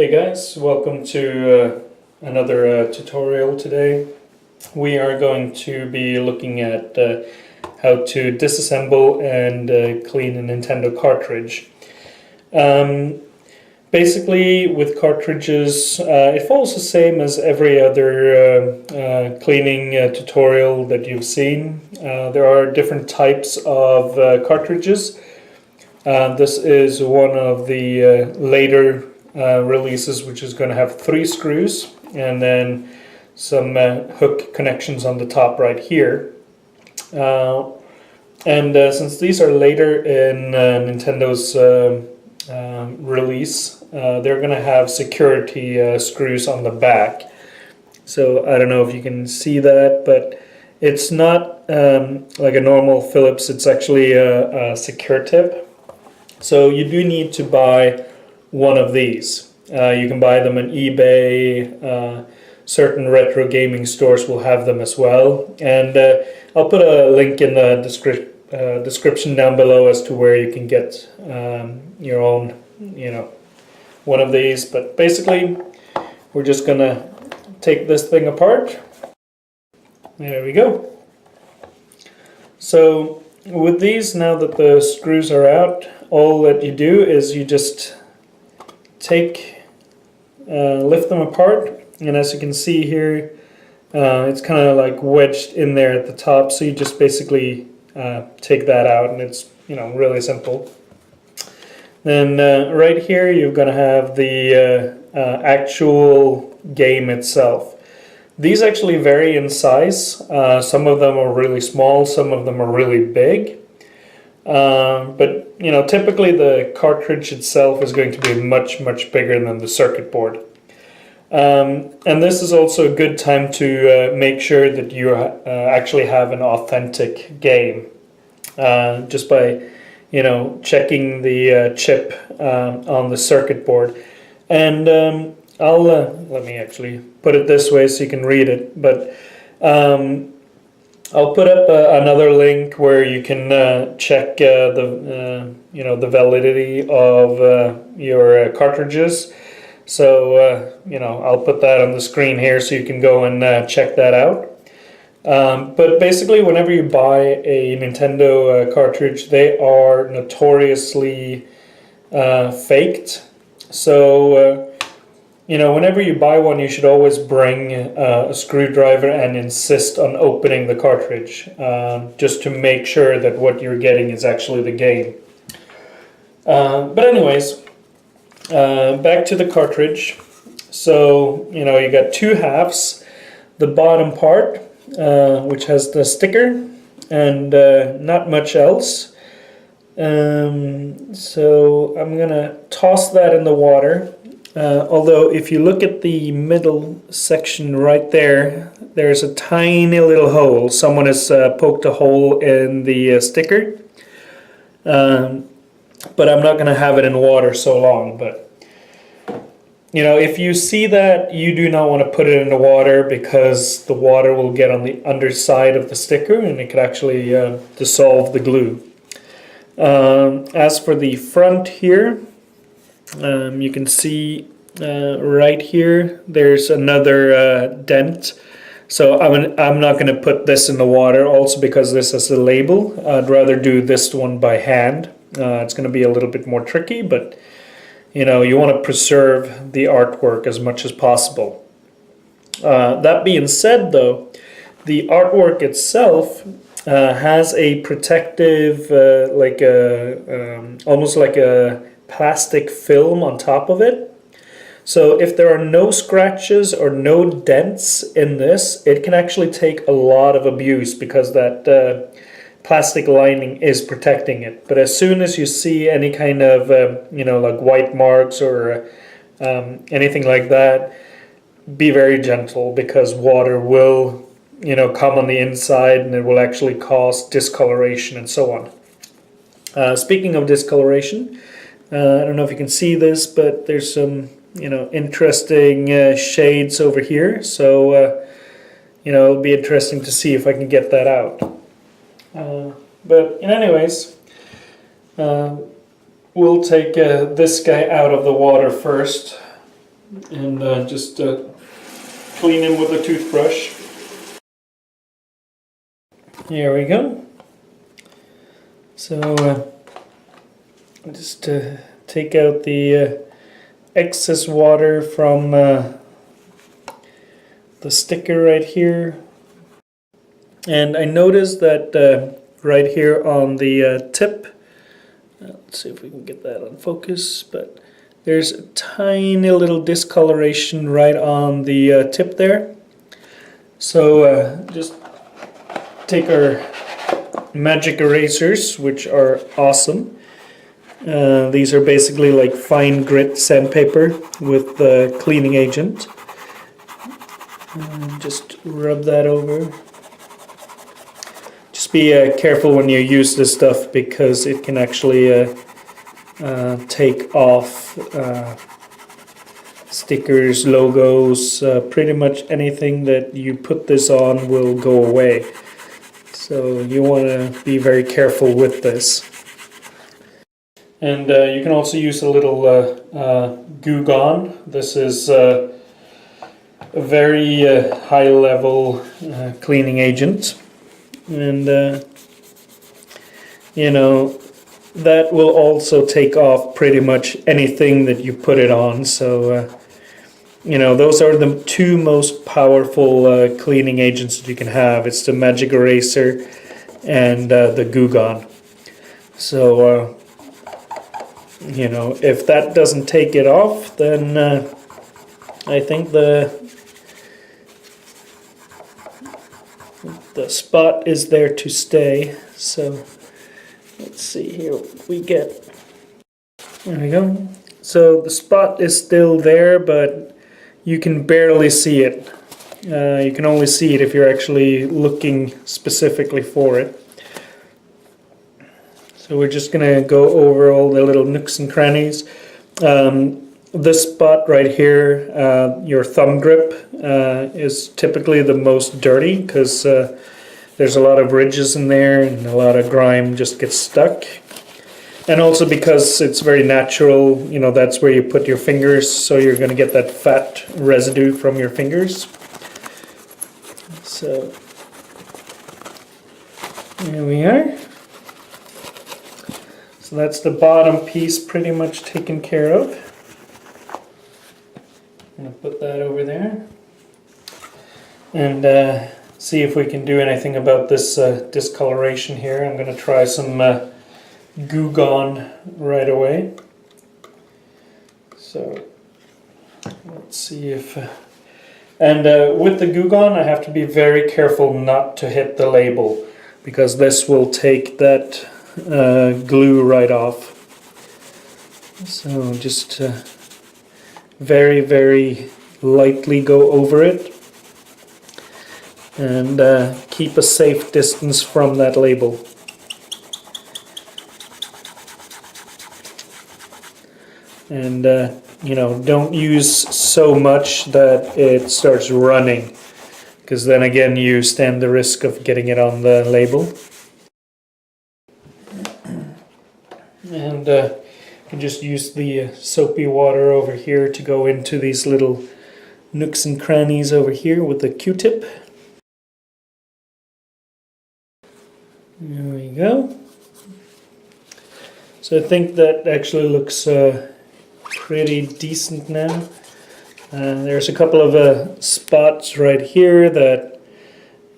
Hey guys, welcome to another tutorial today. We are going to be looking at how to disassemble and clean a Nintendo cartridge. Basically, with cartridges, it follows the same as every other cleaning tutorial that you've seen. There are different types of cartridges. This is one of the later releases, which is going to have 3 screws and then some hook connections on the top right here. Since these are later in Nintendo's release, they're going to have security screws on the back. So I don't know if you can see that, but it's not like a normal Phillips. It's actually a secure tip. So you do need to buy one of these. You can buy them on eBay. Certain retro gaming stores will have them as well. And I'll put a link in the description down below as to where you can get your own, one of these. But basically, we're just gonna take this thing apart. There we go. So with these, now that the screws are out, all that you do is you just lift them apart, and as you can see here, it's kind of like wedged in there at the top, so you just basically take that out, and it's really simple. Then right here you're going to have the actual game itself. These actually vary in size. Some of them are really small, some of them are really big. But typically the cartridge itself is going to be much bigger than the circuit board. And this is also a good time to make sure that you actually have an authentic game, just by checking the chip on the circuit board. And I'll let me actually put it this way so you can read it, but I'll put up another link where you can check the validity of your cartridges. So I'll put that on the screen here so you can go and check that out. But basically, whenever you buy a Nintendo cartridge, they are notoriously faked. So whenever you buy one, you should always bring a screwdriver and insist on opening the cartridge, just to make sure that what you're getting is actually the game. But anyways, back to the cartridge. So, you got 2 halves. The bottom part, which has the sticker, and not much else. So I'm gonna toss that in the water. Although if you look at the middle section right there, there's a tiny little hole. Someone has poked a hole in the sticker. But I'm not going to have it in water so long. But if you see that, you do not want to put it in the water, because the water will get on the underside of the sticker and it could actually dissolve the glue. As for the front here, you can see right here there's another dent. So I'm not going to put this in the water, also because this has a label. I'd rather do this one by hand. It's going to be a little bit more tricky, but you want to preserve the artwork as much as possible. That being said, though, the artwork itself has a protective, almost like a plastic film on top of it. So if there are no scratches or no dents in this, it can actually take a lot of abuse, because that plastic lining is protecting it. But as soon as you see any kind of like white marks or anything like that, be very gentle, because water will come on the inside and it will actually cause discoloration and so on. Speaking of discoloration, I don't know if you can see this, but there's some interesting shades over here. So it'll be interesting to see if I can get that out. But anyways, we'll take this guy out of the water first. and just clean him with a toothbrush. Here we go. So just take out the excess water from the sticker right here. And I noticed that right here on the tip, let's see if we can get that on focus, but there's a tiny little discoloration right on the tip there. So just take our magic erasers, which are awesome. These are basically like fine grit sandpaper with the cleaning agent. Just rub that over. Just be careful when you use this stuff because it can actually take off stickers, logos, pretty much anything that you put this on will go away. So you want to be very careful with this. And you can also use a little Goo Gone. This is a very high level cleaning agent. And you know, that will also take off pretty much anything that you put it on. So you know, those are the two most powerful cleaning agents that you can have. It's the magic eraser and the Goo Gone. So you know, if that doesn't take it off, then I think the spot is there to stay. So let's see here what we get. There we go. So the spot is still there, but you can barely see it. You can only see it if you're actually looking specifically for it. So we're just going to go over all the little nooks and crannies. This spot right here, your thumb grip, is typically the most dirty because there's a lot of ridges in there and a lot of grime just gets stuck. And also because it's very natural, you know, that's where you put your fingers, so you're going to get that fat residue from your fingers. So there we are. So that's the bottom piece pretty much taken care of. I'm going to put that over there. And see if we can do anything about this discoloration here. I'm going to try some Goo Gone right away. So let's see if... and with the Goo Gone, I have to be very careful not to hit the label, because this will take that glue right off. So just very, very lightly go over it. And keep a safe distance from that label. And you know, don't use so much that it starts running, because then again you stand the risk of getting it on the label. And you can just use the soapy water over here to go into these little nooks and crannies over here with the Q-tip. There we go. So I think that actually looks pretty decent now. There's a couple of spots right here that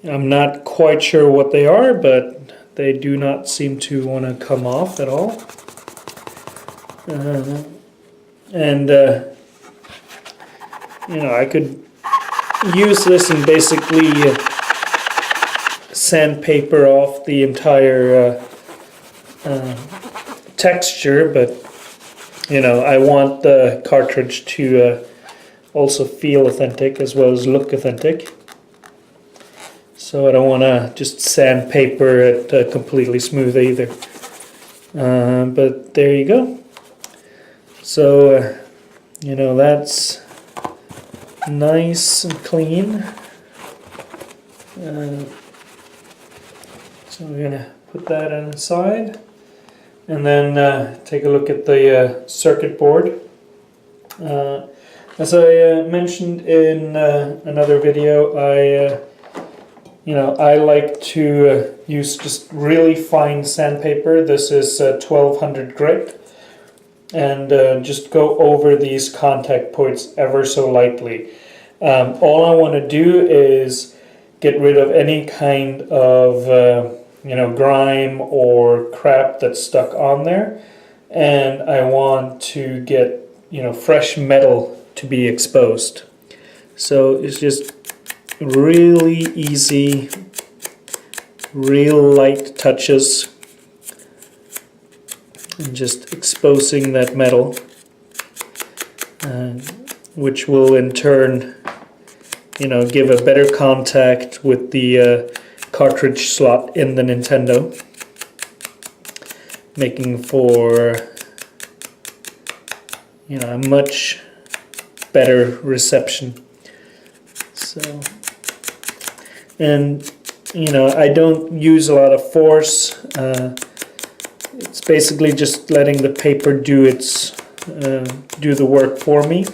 I'm not quite sure what they are, but they do not seem to want to come off at all. And you know, I could use this and basically sandpaper off the entire texture, but you know, I want the cartridge to also feel authentic as well as look authentic. So I don't want to just sandpaper it completely smooth either. But there you go. So you know, that's nice and clean. So we're going to put that on the side, and then take a look at the circuit board. As I mentioned in another video, I like to use just really fine sandpaper. This is 1200 grit, and just go over these contact points ever so lightly. All I want to do is get rid of any kind of grime or crap that's stuck on there, and I want to get fresh metal to be exposed. So it's just really easy, real light touches, and just exposing that metal, which will in turn give a better contact with the cartridge slot in the Nintendo, making for a much better reception. So, and I don't use a lot of force. It's basically just letting the paper do the work for me.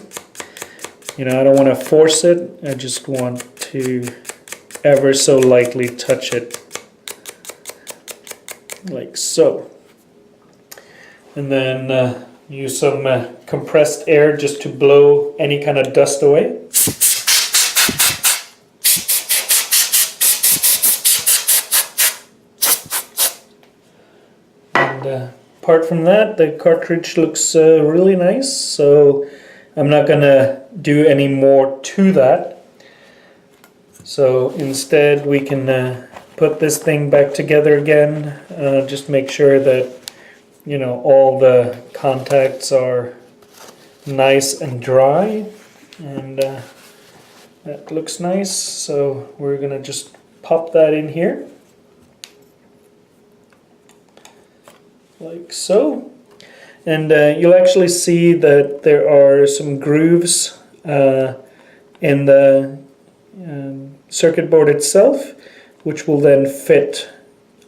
I don't want to force it. I just want to ever so lightly touch it, like so. And then use some compressed air just to blow any kind of dust away. And apart from that, the cartridge looks really nice, so I'm not gonna do any more to that. So instead we can put this thing back together again. Just make sure that all the contacts are nice and dry, and that looks nice. So we're gonna just pop that in here, like so. And you'll actually see that there are some grooves in the circuit board itself, which will then fit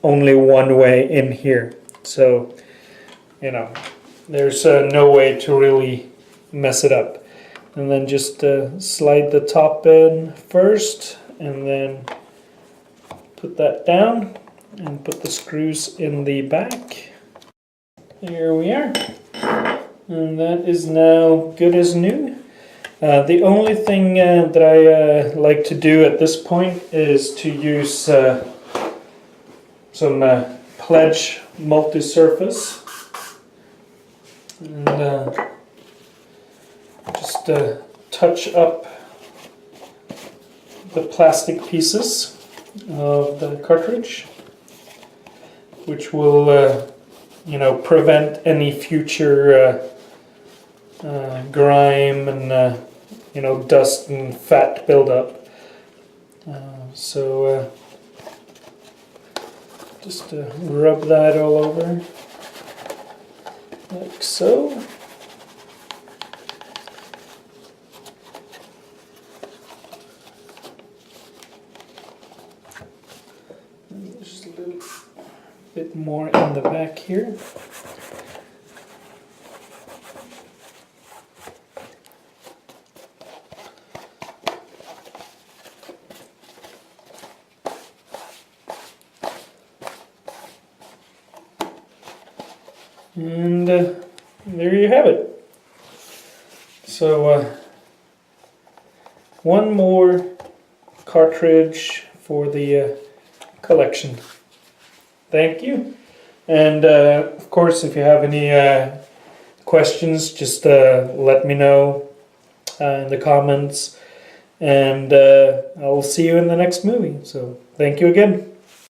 only one way in here. So there's no way to really mess it up. And then just slide the top in first, and then put that down and put the screws in the back. Here we are, and that is now good as new. The only thing that I like to do at this point is to use some Pledge multi-surface, and just touch up the plastic pieces of the cartridge, which will prevent any future grime and dust and fat buildup. So just rub that all over, like so. And just a little bit more in the back here. And there you have it. So one more cartridge for the collection. Thank you. And of course, if you have any questions, just let me know in the comments, and I'll see you in the next movie. So thank you again.